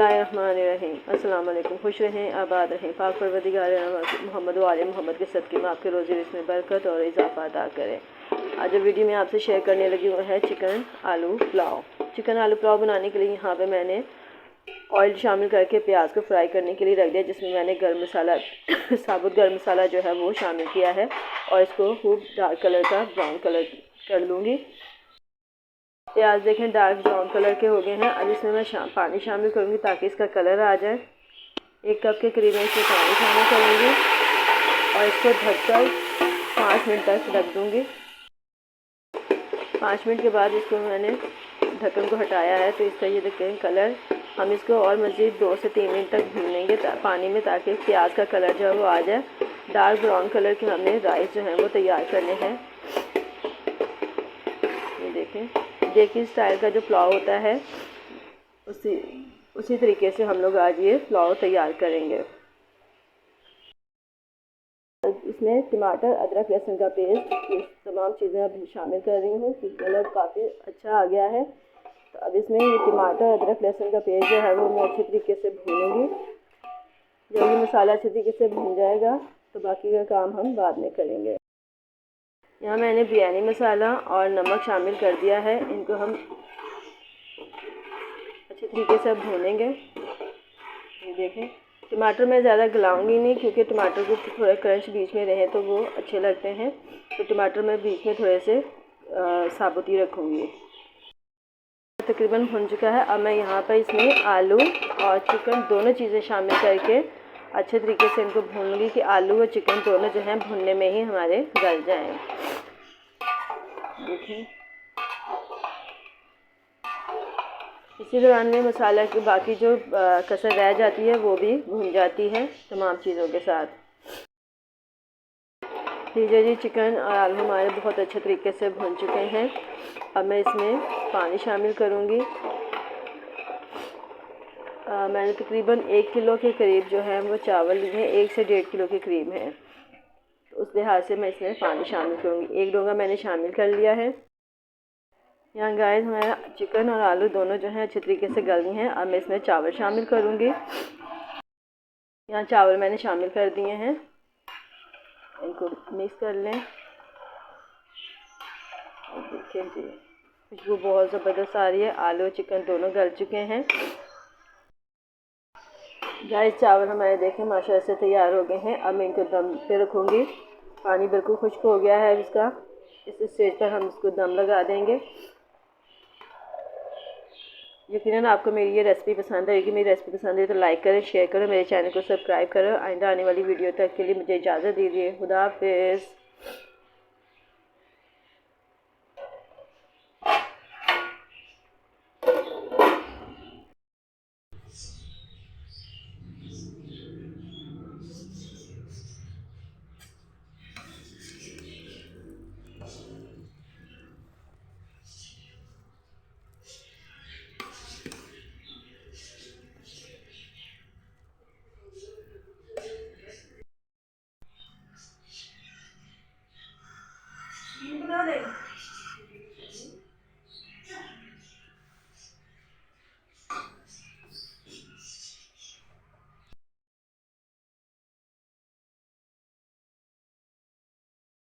बिस्मिल्लाहिर्रहमानिर्रहीम। अस्सलाम वालेकुम। खुश रहें, आबाद रहें। पाक परवरदिगार मोहम्मद व आले मोहम्मद के सदक़े में आपके रोज़ी रिज़्क़ में बरकत और इजाफ़ा अता करें। आज जो वीडियो में आपसे शेयर करने लगी वो है चिकन आलू पुलाव। चिकन आलू पुलाव बनाने के लिए यहाँ पे मैंने ऑयल शामिल करके प्याज को फ्राई करने के लिए रख दिया, जिसमें मैंने गर्म मसाला साबुत गर्म मसाला जो है वो शामिल किया है और इसको खूब डार्क कलर का ब्राउन कलर कर लूँगी। प्याज देखें डार्क ब्राउन कलर के हो गए हैं। अब इसमें मैं पानी शामिल करूँगी ताकि इसका कलर आ जाए। 1 कप के करीब मैं इसमें पानी शामिल करूँगी और इसको ढककर 5 मिनट तक रख दूँगी। 5 मिनट के बाद इसको मैंने ढक्कन को हटाया है, तो इसका ये देखें कलर। हम इसको और मज़ीद 2 से 3 मिनट तक भूनेंगे पानी में, ताकि प्याज का कलर जो है वो आ जाए। डार्क ब्राउन कलर के हमने राइस जो हैं वो तैयार करने हैं। ये देखें देखिए स्टाइल का जो पुलाव होता है उसी तरीके से हम लोग आज ये पुलाव तैयार करेंगे। इसमें टमाटर, अदरक, लहसुन का पेस्ट, ये तमाम चीज़ें अब शामिल कर रही हूँ। कलर काफ़ी अच्छा आ गया है। तो अब इसमें ये टमाटर, अदरक, लहसुन का पेस्ट जो है वो मैं अच्छे तरीके से भूनूंगी। जब ये मसाला अच्छे तरीके से भून जाएगा तो बाकी का काम हम बाद में करेंगे। यहाँ मैंने बिरयानी मसाला और नमक शामिल कर दिया है। इनको हम अच्छे तरीके से भूनेंगे। ये देखें टमाटर मैं ज़्यादा गलाऊंगी नहीं, क्योंकि टमाटर को थोड़ा क्रंच बीच में रहे तो वो अच्छे लगते हैं। तो टमाटर मैं बीच में थोड़े से साबुत ही रखूँगी। तकरीबन भुन चुका है। अब मैं यहाँ पर इसमें आलू और चिकन दोनों चीज़ें शामिल करके अच्छे तरीके से इनको भून लूँगी कि आलू और चिकन दोनों जो हैं भुनने में ही हमारे गल जाएं। देखिए इसी दौरान में मसाला की बाकी जो कसर रह जाती है वो भी भुन जाती है तमाम चीज़ों के साथ। लीजिए जी, चिकन और आलू हमारे बहुत अच्छे तरीके से भुन चुके हैं। अब मैं इसमें पानी शामिल करूँगी। मैंने तकरीबन 1 किलो के करीब जो है वो चावल लिए हैं, 1 से 1.5 किलो के करीब हैं। तो उस लिहाज से मैं इसमें पानी शामिल करूँगी। 1 डोंगा मैंने शामिल कर लिया है। यहाँ गाइस हमारा चिकन और आलू दोनों जो हैं अच्छे तरीके से गल गए हैं। अब मैं इसमें चावल शामिल करूँगी। यहाँ चावल मैंने शामिल कर दिए हैं। इनको मिक्स कर लें। देखिए जी खुशबू बहुत ज़बरदस्त आ रही है। आलू और चिकन दोनों गल चुके हैं। गाइस चावल हमारे देखें माशाल्लाह से तैयार हो गए हैं। अब मैं इनको दम पे रखूँगी। पानी बिल्कुल खुश्क हो गया है इसका। इस स्टेज पर हम इसको दम लगा देंगे। यकीनन आपको मेरी ये रेसिपी पसंद आएगी। मेरी रेसिपी पसंद है तो लाइक करें, शेयर करें, मेरे चैनल को सब्सक्राइब करें। आइंदा आने वाली वीडियो तक के लिए मुझे इजाज़त दीजिए। खुदा हाफिज़।